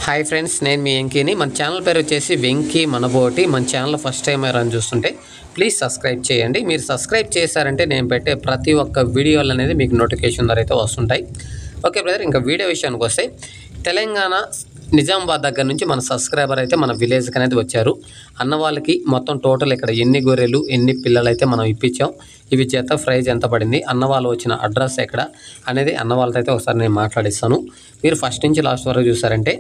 Hi friends, నేను మీ వెంకీని. మన channel పేరు వచ్చేసి వెంకీ మనబోటి. మన ఛానల్ ఫస్ట్ టైం ఎవరైనా చూస్తుంటే ప్లీజ్ సబ్స్క్రైబ్ చేయండి. మీరు సబ్స్క్రైబ్ చేశారంటే నేను పెట్టే ప్రతి ఒక్క వీడియోలు అనేది మీకు నోటిఫికేషన్ ద్వారా అయితే వస్తుంటాయి. ఓకే బ్రదర్, ఇంకా వీడియో విషయానికి వస్తే తెలంగాణ నిజామాబాద్ దగ్గర నుంచి మన సబ్స్క్రైబర్ అయితే మన విలేజ్కి అనేది వచ్చారు. అన్న వాళ్ళకి మొత్తం టోటల్ ఇక్కడ ఎన్ని గొర్రెలు ఎన్ని పిల్లలు అయితే మనం ఇప్పించాం, ఇవి జత ప్రైజ్ ఎంత పడింది, అన్న వాళ్ళు వచ్చిన అడ్రస్ ఎక్కడ అనేది అన్న వాళ్ళతో అయితే ఒకసారి నేను మాట్లాడిస్తాను. మీరు ఫస్ట్ నుంచి లాస్ట్ వరకు చూసారంటే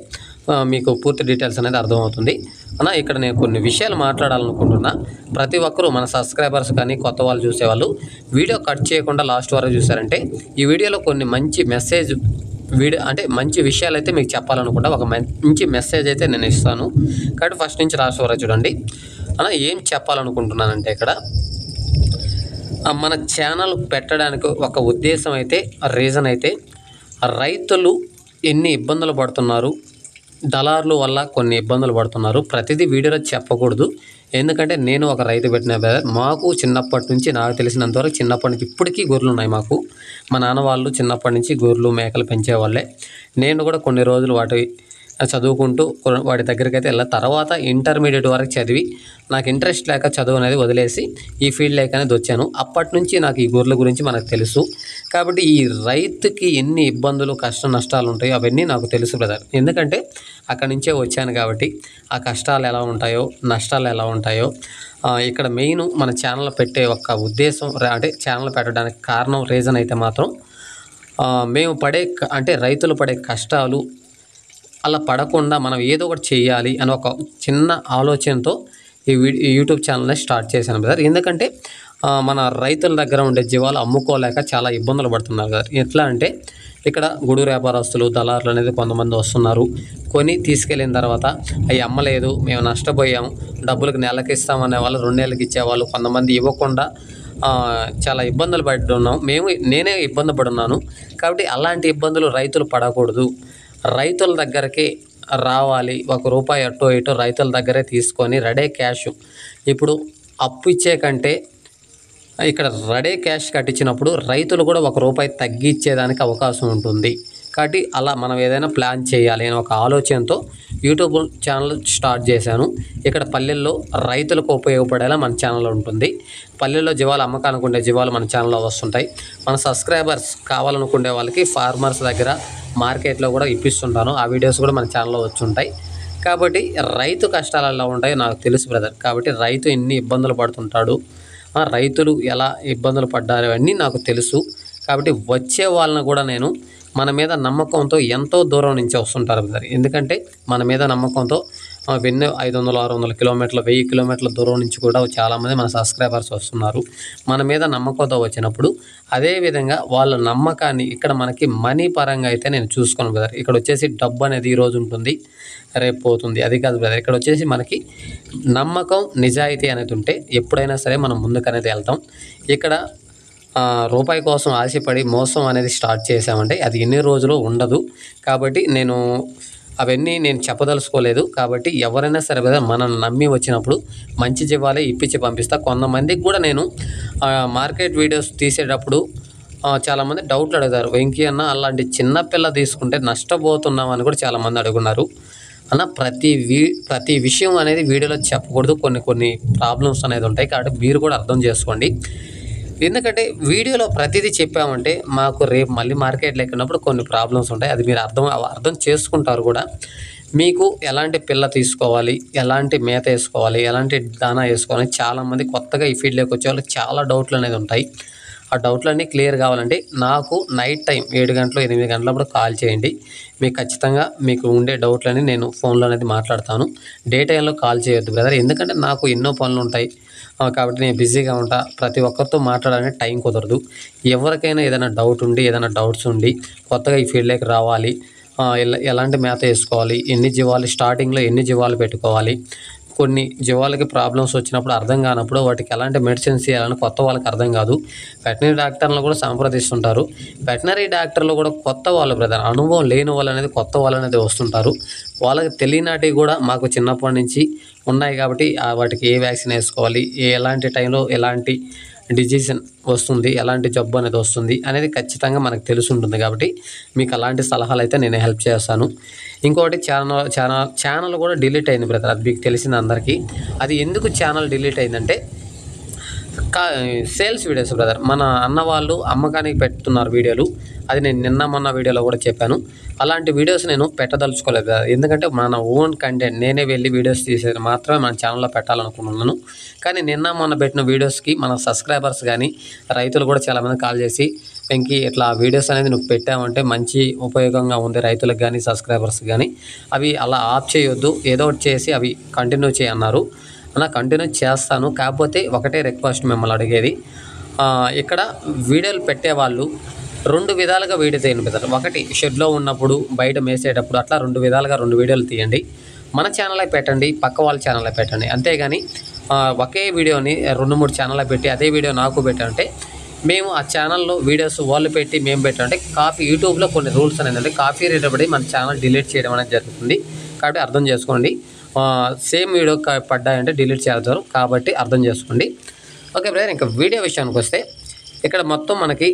మీకు పూర్తి డీటెయిల్స్ అనేది అర్థమవుతుంది. అన్న ఇక్కడ నేను కొన్ని విషయాలు మాట్లాడాలనుకుంటున్నా. ప్రతి ఒక్కరూ మన సబ్స్క్రైబర్స్ కానీ కొత్త వాళ్ళు చూసేవాళ్ళు వీడియో కట్ చేయకుండా లాస్ట్ వరకు చూసారంటే ఈ వీడియోలో కొన్ని మంచి మెసేజ్ అంటే మంచి విషయాలు అయితే మీకు చెప్పాలనుకుంటా. ఒక మంచి మెసేజ్ అయితే నేను ఇస్తాను కాబట్టి ఫస్ట్ నుంచి లాస్ట్ వరకు చూడండి. అన్న ఏం చెప్పాలనుకుంటున్నానంటే ఇక్కడ మన ఛానల్ పెట్టడానికి ఒక ఉద్దేశం అయితే రీజన్ అయితే రైతులు ఎన్ని ఇబ్బందులు పడుతున్నారు, దళారుల వల్ల కొన్ని ఇబ్బందులు పడుతున్నారు. ప్రతిదీ వీడియోలో చెప్పకూడదు, ఎందుకంటే నేను ఒక రైతు పెట్టిన బ్రదర్. మాకు చిన్నప్పటి నుంచి నాకు తెలిసినంతవరకు చిన్నప్పటి నుంచి ఇప్పటికీ గొర్రెలు ఉన్నాయి మాకు. మా నాన్న వాళ్ళు చిన్నప్పటి నుంచి గొర్రెలు మేకలు పెంచేవాళ్ళే. నేను కూడా కొన్ని రోజులు వాటి చదువుకుంటూ వాటి దగ్గరికి అయితే వెళ్ళిన తర్వాత ఇంటర్మీడియట్ వరకు చదివి నాకు ఇంట్రెస్ట్ లేక చదువు అనేది వదిలేసి ఈ ఫీల్డ్ లేక అనేది వచ్చాను. అప్పటి నుంచి నాకు ఈ గొర్రెల గురించి మనకు తెలుసు కాబట్టి ఈ రైతుకి ఎన్ని ఇబ్బందులు కష్ట నష్టాలు ఉంటాయో అవన్నీ నాకు తెలుసు బ్రదర్. ఎందుకంటే అక్కడి నుంచే వచ్చాను కాబట్టి ఆ కష్టాలు ఎలా ఉంటాయో నష్టాలు ఎలా ఉంటాయో ఇక్కడ మెయిన్ మన ఛానల్ పెట్టే ఒక ఉద్దేశం అంటే ఛానల్ పెట్టడానికి కారణం రీజన్ అయితే మాత్రం మేము రైతులు పడే కష్టాలు అలా పడకుండా మనం ఏదో ఒకటి చేయాలి అని ఒక చిన్న ఆలోచనతో ఈ యూట్యూబ్ ఛానల్ని స్టార్ట్ చేశాను బ్రదర్. ఎందుకంటే మన రైతుల దగ్గర ఉండే జీవాలు అమ్ముకోలేక చాలా ఇబ్బందులు పడుతున్నారు కదా. ఎట్లా అంటే ఇక్కడ గూడూరు వ్యాపారస్తులు దళారులు అనేది కొంతమంది వస్తున్నారు, కొని తీసుకెళ్ళిన తర్వాత అవి అమ్మలేదు, మేము నష్టపోయాము, డబ్బులకు నెలకి ఇస్తామనే వాళ్ళు 2 నెలలకి ఇచ్చేవాళ్ళు, కొంతమంది ఇవ్వకుండా చాలా ఇబ్బందులు పడుతున్నాం. నేనే ఇబ్బంది పడున్నాను. కాబట్టి అలాంటి ఇబ్బందులు రైతులు పడకూడదు, రైతుల దగ్గరికి రావాలి. ₹1 అటో ఇటో రైతుల దగ్గరే తీసుకొని రెడీ క్యాష్ ఇప్పుడు అప్పు ఇచ్చే కంటే ఇక్కడ రెడీ క్యాష్ కట్టించినప్పుడు రైతులు కూడా ₹1 తగ్గించేదానికి అవకాశం ఉంటుంది. కాబట్టి అలా మనం ఏదైనా ప్లాన్ చేయాలి అని ఒక ఆలోచనతో యూట్యూబ్ ఛానల్ స్టార్ట్ చేశాను. ఇక్కడ పల్లెల్లో రైతులకు ఉపయోగపడేలా మన ఛానల్ ఉంటుంది. పల్లెల్లో జీవాలు అమ్మకానుకుండే జీవాలు మన ఛానల్లో వస్తుంటాయి. మన సబ్స్క్రైబర్స్ కావాలనుకునే వాళ్ళకి ఫార్మర్స్ దగ్గర మార్కెట్లో కూడా ఇప్పిస్తుంటాను. ఆ వీడియోస్ కూడా మన ఛానల్లో వచ్చి ఉంటాయి. కాబట్టి రైతు కష్టాలు ఎలా ఉంటాయో నాకు తెలుసు బ్రదర్. కాబట్టి రైతు ఎన్ని ఇబ్బందులు పడుతుంటాడు, రైతులు ఎలా ఇబ్బందులు పడ్డారు అవన్నీ నాకు తెలుసు. కాబట్టి వచ్చే వాళ్ళని కూడా నేను మన మీద నమ్మకంతో ఎంతో దూరం నుంచి వస్తుంటారు బ్రదర్. ఎందుకంటే మన మీద నమ్మకంతో ఎన్నో 500, 600 కిలోమీటర్లు, 1000 కిలోమీటర్ల దూరం నుంచి కూడా చాలామంది మన సబ్స్క్రైబర్స్ వస్తున్నారు. మన మీద నమ్మకంతో వచ్చినప్పుడు అదేవిధంగా వాళ్ళ నమ్మకాన్ని ఇక్కడ మనకి మనీ పరంగా అయితే నేను చూసుకోను బ్రదర్. ఇక్కడ వచ్చేసి డబ్బు అనేది ఈరోజు ఉంటుంది, రేపు పోతుంది, అది కాదు బ్రదర్. ఇక్కడ వచ్చేసి మనకి నమ్మకం నిజాయితీ అనేది ఉంటే ఎప్పుడైనా సరే మనం ముందుకు అనేది వెళ్తాం. ఇక్కడ రూపాయి కోసం ఆశపడి మోసం అనేది స్టార్ట్ చేసామంటే అది ఎన్ని రోజులు ఉండదు. కాబట్టి అవన్నీ నేను చెప్పదలుచుకోలేదు. కాబట్టి ఎవరైనా సరే కదా మనల్ని నమ్మి వచ్చినప్పుడు మంచి జీవాలే ఇప్పించి పంపిస్తా. కొంతమందికి కూడా నేను మార్కెట్ వీడియోస్ తీసేటప్పుడు చాలామంది డౌట్లు అడుగుతారు, వెంకీ అన్న అలాంటి చిన్నపిల్ల తీసుకుంటే నష్టపోతున్నామని కూడా చాలామంది అడుగున్నారు. అన్న ప్రతి విషయం అనేది వీడియోలో చెప్పకూడదు, కొన్ని ప్రాబ్లమ్స్ అనేది ఉంటాయి. కాబట్టి మీరు కూడా అర్థం చేసుకోండి. ఎందుకంటే వీడియోలో ప్రతిదీ చెప్పామంటే మాకు రేపు మళ్ళీ మార్కెట్ లేకున్నప్పుడు కొన్ని ప్రాబ్లమ్స్ ఉంటాయి. అది మీరు అర్థం చేసుకుంటారు కూడా. మీకు ఎలాంటి పిల్ల తీసుకోవాలి, ఎలాంటి మేత వేసుకోవాలి, ఎలాంటి దానా వేసుకోవాలి, చాలామంది కొత్తగా ఈ ఫీల్డ్లోకి వచ్చే వాళ్ళకి చాలా డౌట్లు అనేది ఉంటాయి. ఆ డౌట్లన్నీ క్లియర్ కావాలంటే నాకు నైట్ టైం 7 గంటలు 8 గంటలప్పుడు కాల్ చేయండి. మీకు ఖచ్చితంగా మీకు ఉండే డౌట్లని నేను ఫోన్లో అనేది మాట్లాడతాను. డే టైంలో కాల్ చేయొద్దు బ్రదర్, ఎందుకంటే నాకు ఎన్నో పనులు ఉంటాయి కాబట్టి నేను బిజీగా ఉంటా. ప్రతి ఒక్కరితో మాట్లాడాలని టైం కుదరదు. ఎవరికైనా ఏదైనా డౌట్ ఉండి ఏదైనా డౌట్స్ ఉండి కొత్తగా ఈ ఫీల్డ్లోకి రావాలి, ఎలాంటి మేత వేసుకోవాలి, ఎన్ని జీవాలు స్టార్టింగ్లో ఎన్ని జీవాలు పెట్టుకోవాలి, కొన్ని జీవాలకి ప్రాబ్లమ్స్ వచ్చినప్పుడు అర్థం కానప్పుడు వాటికి ఎలాంటి మెడిసిన్స్ ఇవ్వాలని కొత్త వాళ్ళకి అర్థం కాదు. వెటనరీ డాక్టర్లను కూడా సంప్రదిస్తుంటారు. వెటనరీ డాక్టర్లు కూడా కొత్త వాళ్ళు బ్రదర్, అనుభవం లేని వాళ్ళు అనేది కొత్త వాళ్ళు అనేది వస్తుంటారు. వాళ్ళకి తెలియనాటివి కూడా మాకు చిన్నప్పటి నుంచి ఉన్నాయి. కాబట్టి వాటికి ఏ వ్యాక్సిన్ వేసుకోవాలి, ఎలాంటి టైంలో ఎలాంటి డిజీజన్ వస్తుంది, ఎలాంటి జబ్బు అనేది వస్తుంది అనేది ఖచ్చితంగా మనకు తెలిసి ఉంటుంది. కాబట్టి మీకు అలాంటి సలహాలు అయితే నేను హెల్ప్ చేస్తాను. ఇంకోటి ఛానల్ కూడా డిలీట్ అయింది బ్రదర్, అది మీకు తెలిసింది అందరికీ. అది ఎందుకు ఛానల్ డిలీట్ అయిందంటే సేల్స్ వీడియోస్ బ్రదర్. మన అన్న వాళ్ళు అమ్మకానికి పెడుతున్నారు వీడియోలు, అది నేను నిన్న మొన్న వీడియోలో కూడా చెప్పాను. అలాంటి వీడియోస్ నేను పెట్టదలుచుకోలేదు బ్రదర్, ఎందుకంటే మన ఓన్ కంటెంట్ నేనే వెళ్ళి వీడియోస్ తీసేది మాత్రమే మన ఛానల్లో పెట్టాలనుకున్నాను. కానీ నిన్న మొన్న పెట్టిన వీడియోస్కి మన సబ్స్క్రైబర్స్ కానీ రైతులు కూడా చాలామంది కాల్ చేసి, వెంకీ ఇట్లా వీడియోస్ అనేది నువ్వు పెట్టావంటే మంచి ఉపయోగంగా ఉంది రైతులకు కానీ సబ్స్క్రైబర్స్ కానీ, అవి అలా ఆఫ్ చేయొద్దు, ఏదో ఒకటి చేసి అవి కంటిన్యూ చేయన్నారు. అలా కంటిన్యూ చేస్తాను. కాకపోతే ఒకటే రిక్వెస్ట్ మిమ్మల్ని అడిగేది, ఇక్కడ వీడియోలు పెట్టేవాళ్ళు 2 విధాలుగా వీడియో తీయండి బ్రదర్. ఒకటి షెడ్లో ఉన్నప్పుడు, బయట మేసేటప్పుడు, అట్లా 2 విధాలుగా 2 వీడియోలు తీయండి. మన ఛానల్లో పెట్టండి, పక్క వాళ్ళ ఛానల్లో పెట్టండి. అంతేగాని ఒకే వీడియోని 2-3 ఛానల్లో పెట్టి అదే వీడియో నాకు పెట్టంటే మేము ఆ ఛానల్లో వీడియోస్ వాళ్ళు పెట్టి మేము పెట్టంటే యూట్యూబ్లో కొన్ని రూల్స్ అనేది కాపీ రేట్ పడి మన ఛానల్ డిలీట్ చేయడం అనేది జరుగుతుంది. కాబట్టి అర్థం చేసుకోండి. సేమ్ వీడియో పడ్డాయంటే డిలీట్ చేస్తారు, కాబట్టి అర్థం చేసుకోండి. ఓకే బ్రదర్, ఇంకా వీడియో విషయానికి వస్తే ఇక్కడ మొత్తం మనకి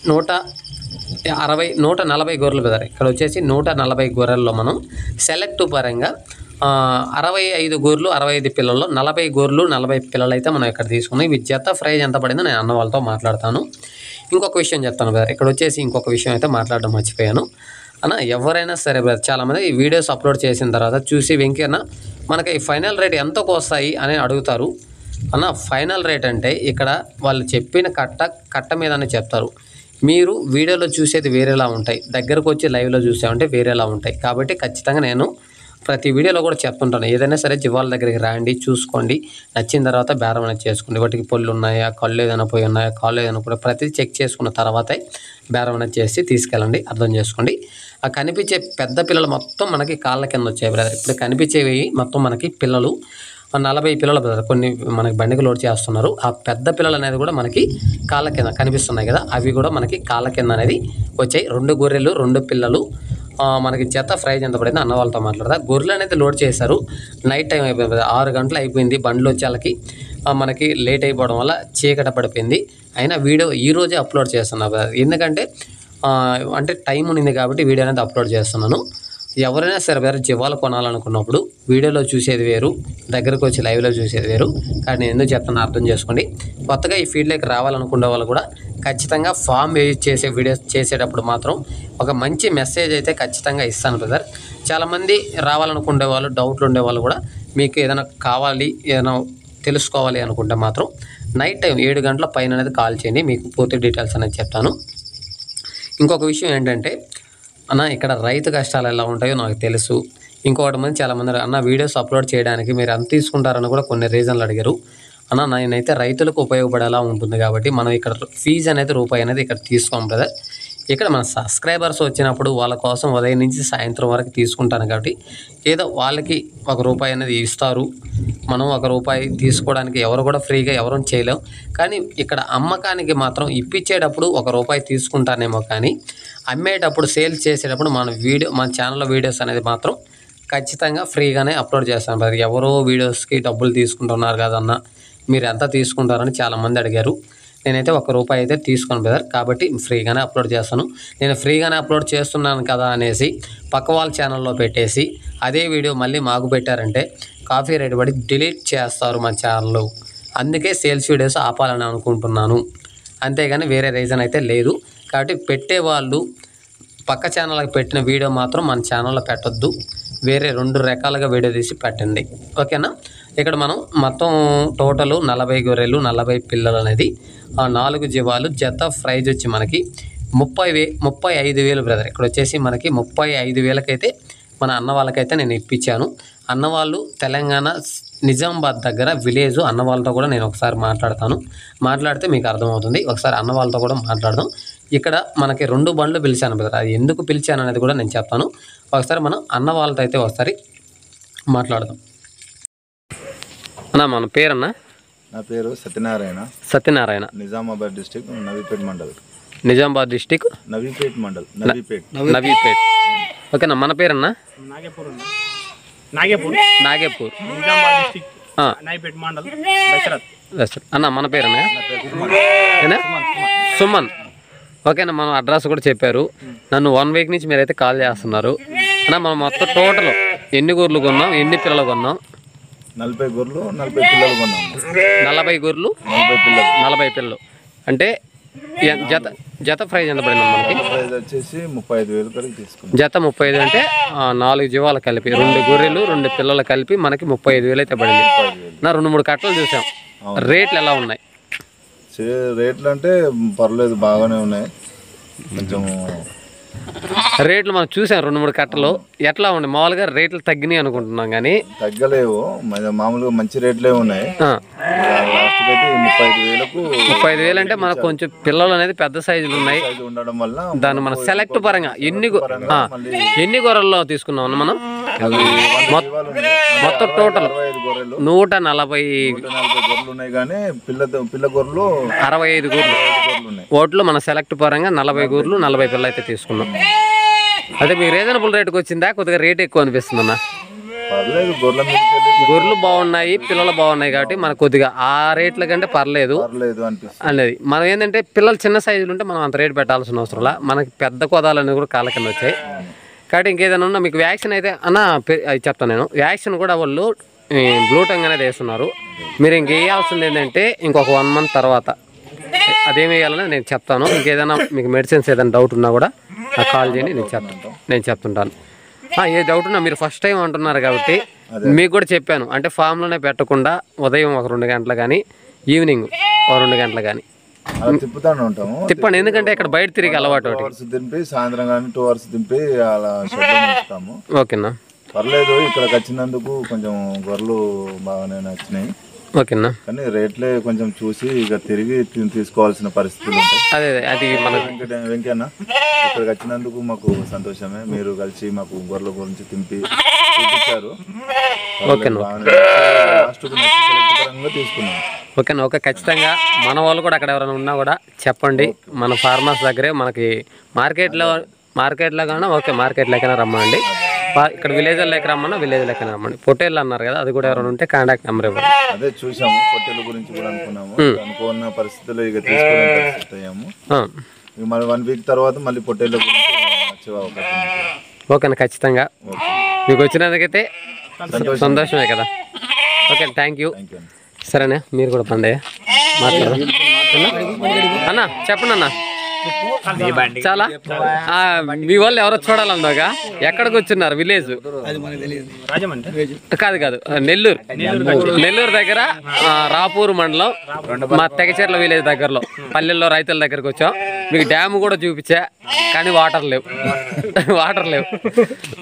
140 గొర్రెలు బ్రదర్. ఇక్కడ వచ్చేసి 140 గొర్రెల్లో మనం సెలెక్ట్ పరంగా 65 గొర్రెలు 65 పిల్లల్లో 40 గొర్రెలు 40 పిల్లలు అయితే మనం ఇక్కడ తీసుకున్నాం. ఇవి జత ప్రైజ్ ఎంత పడిందో నేను అన్న వాళ్ళతో మాట్లాడతాను. ఇంకొక విషయం చెప్తాను బ్రదర్, ఇక్కడ వచ్చేసి ఇంకొక విషయం అయితే మాట్లాడడం మర్చిపోయాను అన్న. ఎవరైనా సరే బ్రదర్, చాలామంది ఈ వీడియోస్ అప్లోడ్ చేసిన తర్వాత చూసి వెంకీ అన్న మనకి ఫైనల్ రేట్ ఎంతకు వస్తాయి అని అడుగుతారు అన్న. ఫైనల్ రేట్ అంటే ఇక్కడ వాళ్ళు చెప్పిన కట్ట మీదనే చెప్తారు. మీరు వీడియోలో చూసేది వేరేలా ఉంటాయి, దగ్గరకు వచ్చి లైవ్లో చూసామంటే వేరేలా ఉంటాయి. కాబట్టి ఖచ్చితంగా నేను ప్రతి వీడియోలో కూడా చెప్తుంటాను, ఏదైనా సరే జీవాల దగ్గరికి రండి, చూసుకోండి, నచ్చిన తర్వాత బేరం అనేది చేసుకోండి. వాటికి పళ్ళు ఉన్నాయా, కళ్ళు ఏదైనా పోయి ఉన్నాయా, కాళ్ళు ఏదైనా కూడా ప్రతిదీ చెక్ చేసుకున్న తర్వాతే బేరం అనేది చేసి తీసుకెళ్ళండి. అర్థం చేసుకోండి. ఆ కనిపించే పెద్ద పిల్లలు మొత్తం మనకి కాళ్ళ కింద వచ్చాయి బ్రదర్. ఇప్పుడు కనిపించేవి మొత్తం మనకి పిల్లలు 40 పిల్లలు బ్రదర్. కొన్ని మనకి బండికి లోడ్ చేస్తున్నారు. ఆ పెద్ద పిల్లలు అనేది కూడా మనకి కాళ్ళ కింద కనిపిస్తున్నాయి కదా, అవి కూడా మనకి కాళ్ళ కింద అనేది వచ్చాయి. 2 గొర్రెలు 2 పిల్లలు మనకి జత ప్రైజ్ ఎంత పడింది అన్న వాళ్ళతో మాట్లాడదా. గొర్రెలు అనేది లోడ్ చేశారు, నైట్ టైం అయిపోయింది, 6 గంటలు అయిపోయింది. బండ్లు వచ్చేళ్ళకి మనకి లేట్ అయిపోవడం వల్ల చీకట పడిపోయింది. అయినా వీడియో ఈరోజే అప్లోడ్ చేస్తున్నాను బ్రదర్, ఎందుకంటే అంటే టైం ఉంది కాబట్టి వీడియో అనేది అప్లోడ్ చేస్తున్నాను. ఎవరైనా సరే వేరే జీవాలు కొనాలనుకున్నప్పుడు వీడియోలో చూసేది వేరు, దగ్గరకు వచ్చి లైవ్లో చూసేది వేరు. కానీ నేను ఎందుకు చెప్తాను అర్థం చేసుకోండి. కొత్తగా ఈ ఫీల్డ్లోకి రావాలనుకునే వాళ్ళు కూడా ఖచ్చితంగా ఫామ్ చేసే వీడియోస్ చేసేటప్పుడు మాత్రం ఒక మంచి మెసేజ్ అయితే ఖచ్చితంగా ఇస్తాను బ్రదర్. చాలామంది రావాలనుకునే వాళ్ళు, డౌట్లు ఉండేవాళ్ళు కూడా మీకు ఏదైనా కావాలి, ఏదైనా తెలుసుకోవాలి అనుకుంటే మాత్రం నైట్ టైం 7 గంటల పైన అనేది కాల్ చేయండి, మీకు పూర్తి డీటెయిల్స్ అనేది చెప్తాను. ఇంకొక విషయం ఏంటంటే అన్న, ఇక్కడ రైతు కష్టాలు ఎలా ఉంటాయో నాకు తెలుసు. ఇంకొకటి చాలామంది అన్న వీడియోస్ అప్లోడ్ చేయడానికి మీరు ఎంత తీసుకుంటారని కూడా కొన్ని రీజన్లు అడిగారు అన్న. నేనైతే రైతులకు ఉపయోగపడేలా ఉంటుంది కాబట్టి మనం ఇక్కడ ఫీజు అనేది రూపాయి అనేది ఇక్కడ తీసుకోం బ్రదర్. ఇక్కడ మన సబ్స్క్రైబర్స్ వచ్చినప్పుడు వాళ్ళ కోసం ఉదయం నుంచి సాయంత్రం వరకు తీసుకుంటాను కాబట్టి ఏదో వాళ్ళకి ₹1 అనేది ఇస్తారు. మనం ₹1 తీసుకోవడానికి ఎవరు కూడా ఫ్రీగా ఎవరు చేయలేం. కానీ ఇక్కడ అమ్మకానికి మాత్రం ఇప్పించేటప్పుడు ₹1 తీసుకుంటానేమో, కానీ అమ్మేటప్పుడు సేల్స్ చేసేటప్పుడు మన ఛానల్లో వీడియోస్ అనేది మాత్రం ఖచ్చితంగా ఫ్రీగానే అప్లోడ్ చేస్తాను బ్రదర్. ఎవరో వీడియోస్కి డబ్బులు తీసుకుంటున్నారు కదన్న, మీరు ఎంత తీసుకుంటారని చాలామంది అడిగారు. నేనైతే ₹1 అయితే తీసుకోను బ్రదర్, కాబట్టి ఫ్రీగానే అప్లోడ్ చేస్తాను. నేను ఫ్రీగానే అప్లోడ్ చేస్తున్నాను కదా అనేసి పక్క వాళ్ళ ఛానల్లో పెట్టేసి అదే వీడియో మళ్ళీ మాకు పెట్టారంటే కాపీ రైట్ పడి డిలీట్ చేస్తారు మన ఛానల్లో. అందుకే సేల్స్ వీడియోస్ ఆపాలని అనుకుంటున్నాను, అంతేగాని వేరే రీజన్ అయితే లేదు. కాబట్టి పెట్టేవాళ్ళు పక్క ఛానల్కి పెట్టిన వీడియో మాత్రం మన ఛానల్లో పెట్టొద్దు, వేరే 2 రకాలుగా వీడియో తీసి పెట్టండి, ఓకేనా. ఇక్కడ మనం మొత్తం టోటల్ 40 గొర్రెలు 40 పిల్లలు అనేది 4 జీవాలు జత ప్రైజ్ వచ్చి మనకి 35,000 బ్రదర్. ఇక్కడ వచ్చేసి మనకి 35,000కైతే మన అన్న వాళ్ళకైతే నేను ఇప్పించాను. అన్నవాళ్ళు తెలంగాణ నిజామాబాద్ దగ్గర విలేజ్. అన్న వాళ్ళతో కూడా నేను ఒకసారి మాట్లాడితే మీకు అర్థమవుతుంది. ఒకసారి అన్న వాళ్ళతో కూడా మాట్లాడదాం. ఇక్కడ మనకి 2 బండ్లు పిలిచాను బ్రదర్, అది ఎందుకు పిలిచాను అనేది కూడా నేను చెప్తాను. ఒకసారి మనం అన్న వాళ్ళతో అయితే ఒకసారి మాట్లాడదాం. అన్న మన పేరన్నా? నా పేరు సత్యనారాయణ. నిజామాబాద్ డిస్టిక్, నవీపేట్ మండల్. నిజామాబాద్ డిస్టిక్, నవీపేట్ మండల్, నవీపేట్. ఓకేనా. మన పేరన్నా? నాగేపూర్. నైపేట్ మండల్ దశరథ్. అన్న మన పేరునా ఏనా? సుమన్. ఓకేనా, మనం అడ్రస్ కూడా చెప్పారు. నన్ను 1 వీక్ నుంచి మీరైతే కాల్ చేస్తున్నారు అన్న. మనం మొత్తం టోటల్ ఎన్ని గొర్రెలు కొన్నాం, ఎన్ని పిల్లలు కొన్నాం? 40 గొర్రెలు 40 పిల్లలు కొన్నాము. 40 గొర్రెలు 40 పిల్లలు 40 పిల్లలు. అంటే జత జత ప్రైజ్ ఎంత పడింది మనకి? ప్రైజ్ వచ్చేసి 35,000 కలిపి తీసుకున్నాం. జత 35 అంటే 4 జీవాలు కలిపి 2 గొర్రెలు 2 పిల్లలు కలిపి మనకి 35,000 అయితే పడింది. నా 2-3 కట్టలు చూసాం. రేట్లు ఎలా ఉన్నాయి? రేట్లు అంటే పర్లేదు, బాగానే ఉన్నాయి. కొంచెం రేట్లు మనం చూసాం 2-3 కట్టలు ఎట్లా ఉన్నాయి? మామూలుగా రేట్లు తగ్గినాయి అనుకుంటున్నాం కానీ తగ్గలేవు, మామూలుగా మంచి రేట్లే ఉన్నాయి. లాస్ట్ అయితే 35,000కు 35,000 అంటే మనకు కొంచెం పిల్లలు అనేది పెద్ద సైజులు ఉన్నాయి. సైజు ఉండడం వల్ల దాన్ని మనం సెలెక్ట్ పరంగా ఎన్ని గొర్రెల్లో తీసుకున్నాం అన్న మనం? మొత్తం టోటల్ 65 గొర్రెలు 140 గొర్రెలు ఉన్నాయి, కానీ పిల్ల గొర్రెలు 65 గొర్రెలు ఉన్నాయి. ఓట్లు మన సెలెక్ట్ పరంగా 40 గొర్రెలు 40 పిల్లలు అయితే తీసుకున్నాం. అదే మీకు రీజనబుల్ రేట్కి వచ్చిందా? కొద్దిగా రేట్ ఎక్కువ అనిపిస్తుంది అన్న? పర్లేదు, గొర్రెలు బాగున్నాయి, పిల్లలు బాగున్నాయి కాబట్టి మనకు కొద్దిగా ఆ రేట్ల కంటే పర్లేదు అనిపిస్తుంది అనేది. మనం ఏంటంటే పిల్లలు చిన్న సైజులు ఉంటే మనం అంత రేట్ పెట్టాల్సిన అవసరంలా. మనకి పెద్ద కోదాలు అనేది కూడా కాళ్ళ కింద వచ్చాయి కాబట్టి ఇంకేదైనా ఉన్నా మీకు వ్యాక్సిన్ అయితే అన్న అది చెప్తాను నేను. వ్యాక్సిన్ కూడా వాళ్ళు బ్లూ టంగ్ అనేది వేస్తున్నారు. మీరు ఇంక వేయాల్సింది ఏంటంటే ఇంకొక 1 మంత్ తర్వాత అదేమి వేయాలని నేను చెప్తాను. ఇంకేదైనా మీకు మెడిసిన్స్ ఏదైనా డౌట్ ఉన్నా కూడా నాకు కాల్ చేయండి, నేను చెప్తుంటాను. ఏ డౌట్ ఉన్నా మీరు ఫస్ట్ టైం అంటున్నారు కాబట్టి మీకు కూడా చెప్పాను. అంటే ఫామ్లోనే పెట్టకుండా ఉదయం ఒక 2 గంటలు కానీ ఈవినింగ్ ఒక 2 గంటలు కానీ తిప్పుతానే ఉంటాము. తిప్పండి, ఎందుకంటే ఇక్కడ బయట తిరిగి అలవాటు. 2 అవర్స్ దింపి సాయంత్రం కానీ 2 అవర్స్ దింపి అలా షెడ్లో ఉంచుతాము. ఓకేనా, పర్లేదు. ఇక్కడికి వచ్చినందుకు కొంచెం గొర్రెలు బాగానే నచ్చినాయి. ఓకేనా, కానీ రేట్లే కొంచెం చూసి ఇక తిరిగి తీసుకోవాల్సిన పరిస్థితులు ఉంటాయి. అదే అది మన వెంకన్న ఇక్కడికి వచ్చినందుకు మాకు సంతోషమే. మీరు కలిసి మాకు గొర్రెల గురించి తింపి చూపించారు. తీసుకున్నాం. ఓకేనా, ఓకే. ఖచ్చితంగా మన వాళ్ళు కూడా అక్కడ ఎవరైనా ఉన్నా కూడా చెప్పండి. మన ఫార్మర్స్ దగ్గరే మనకి మార్కెట్లో కానీ ఓకే మార్కెట్లోకైనా రమ్మండి. ఇక్కడ విలేజ్లోకి రమ్మన్నా విలేజ్లోకైనా రమ్మండి. పొట్టేళ్ళు అన్నారు కదా, అది కూడా ఎవరైనా ఉంటే కాంటాక్ట్ నెంబర్ ఇవ్వండి. అదే చూసాము, పొట్టేళ్ళ గురించి కూడా అనుకున్నాము. అనుకున్న పరిస్థితుల్లో ఇక తీసుకునే పరిస్థితి అయ్యాము. మళ్ళీ 1 వీక్ తర్వాత మళ్ళీ పొట్టేళ్ళ గురించి వచ్చే అవకాశం ఉంది. ఓకేనా, ఖచ్చితంగా మీకు వచ్చినందుకైతే సంతోషమే కదా. Okay, thank you. సరేనా, మీరు కూడా పండే మాట్లాడదా అన్న? చెప్పండి అన్న. చాలా మీ వాళ్ళు ఎవరో చూడాలన్నాగా. ఎక్కడికి వచ్చిన్నారు? విలేజ్ కాదు నెల్లూరు దగ్గర రాపూరు మండలం మా తెగచెర్ల విలేజ్ దగ్గరలో పల్లెల్లో రైతుల దగ్గరకు వచ్చాం. మీకు డ్యామ్ కూడా చూపించా కానీ వాటర్ లేవు.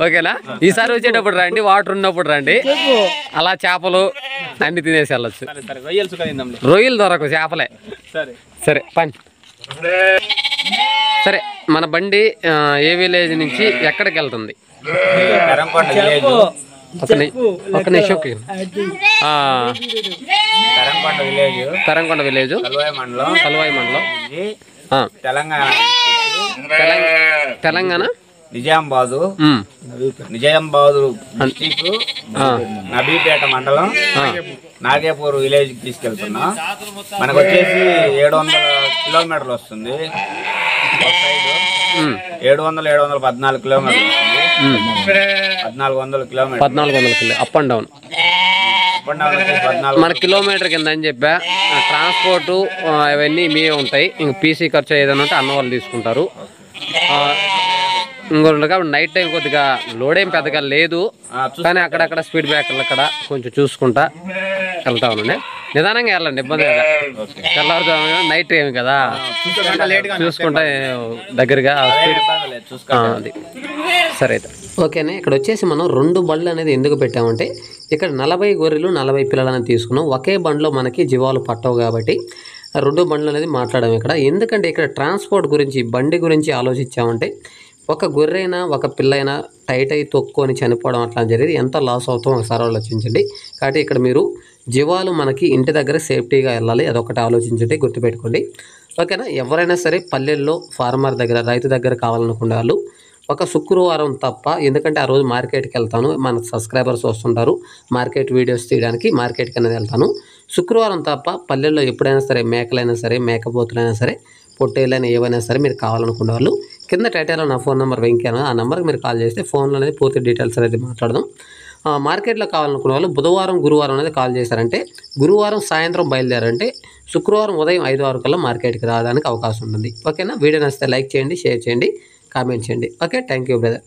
ఓకేనా, ఈసారి వచ్చేటప్పుడు రండి, వాటర్ ఉన్నప్పుడు రండి. అలా చేపలు అన్ని తినేసి వెళ్ళచ్చు. రొయ్యలు దొరకవు, చేపలే. సరే పని. సరే, మన బండి ఏ విలేజ్ నుంచి ఎక్కడికి వెళ్తుంది? ఒక నిమిషం. తరంకొండ విలేజ్, కలువాయి మండలం, తెలంగాణ నిజామాబాదు డిస్ట్రిక్ట్ నబీపేట మండలం నాగేపూర్ విలేజ్ కి తీసుకెళ్తున్నా. మనకు వచ్చేసి 700 కిలోమీటర్లు వస్తుంది. 714 కిలోమీటర్లు వస్తుంది. 1400 kilometre 1400 kilo up and down. మన కిలోమీటర్ కింద అని చెప్పా. ట్రాన్స్పోర్టు అవన్నీ మీవే ఉంటాయి. ఇంక పీసీ ఖర్చు ఏదైనా ఉంటే అన్న వాళ్ళు తీసుకుంటారు. ఇంకోటి కాబట్టి నైట్ టైం కొద్దిగా లోడ్ ఏం పెద్దగా లేదు, కానీ అక్కడక్కడ స్పీడ్ బ్రేకర్లు అక్కడ కొంచెం చూసుకుంటా వెళ్తా ఉన్నాను. నిదానంగా వెళ్ళండి, ఇబ్బంది కదా. తెల్లవారుజాము నైట్ టైం కదా, చూసుకుంటా దగ్గరగా అది. సరే అయితే ఓకేనే. ఇక్కడ వచ్చేసి మనం 2 బండ్లు అనేది ఎందుకు పెట్టామంటే ఇక్కడ 40 గొర్రెలు 40 పిల్లలు అనేది తీసుకున్నాం. ఒకే బండ్లో మనకి జీవాలు పట్టవు కాబట్టి 2 బండ్లు అనేది మాట్లాడాము ఇక్కడ. ఎందుకంటే ఇక్కడ ట్రాన్స్పోర్ట్ గురించి బండి గురించి ఆలోచించామంటే ఒక గొర్రెైనా ఒక పిల్లైనా టైట్ అయి తొక్కొని చనిపోవడం అట్లా జరిగింది, ఎంత లాస్ అవుతాం ఒకసారి ఆలోచించండి. కాబట్టి ఇక్కడ మీరు జీవాలు మనకి ఇంటి దగ్గర సేఫ్టీగా వెళ్ళాలి, అదొకటి ఆలోచించండి, గుర్తుపెట్టుకోండి. ఓకేనా. ఎవరైనా సరే పల్లెల్లో ఫార్మర్ దగ్గర రైతు దగ్గర కావాలనుకునే వాళ్ళు ఒక శుక్రవారం తప్ప, ఎందుకంటే ఆ రోజు మార్కెట్కి వెళ్తాను, మన సబ్స్క్రైబర్స్ వస్తుంటారు మార్కెట్ వీడియోస్ తీయడానికి, మార్కెట్కి అనేది వెళ్తాను. శుక్రవారం తప్ప పల్లెల్లో ఎప్పుడైనా సరే మేకలైనా సరే, మేకపోతులైనా సరే, పొట్టేళ్ళైనా ఏవైనా సరే మీరు కావాలనుకునే వాళ్ళు కింద టైటిల్లో నా ఫోన్ నెంబర్ వెంకీ అని, ఆ నెంబర్కి మీరు కాల్ చేస్తే ఫోన్లో అనేది పూర్తి డీటెయిల్స్ అనేది మాట్లాడదాం. మార్కెట్లో కావాలనుకునే వాళ్ళు బుధవారం గురువారం అనేది కాల్ చేశారంటే, గురువారం సాయంత్రం బయలుదేరంటే శుక్రవారం ఉదయం 5-6 కల్లా మార్కెట్కి రావడానికి అవకాశం ఉంటుంది. ఓకేనా? వీడియో నచ్చితే లైక్ చేయండి, షేర్ చేయండి, కామెంట్ చేయండి. Okay, thank you brother.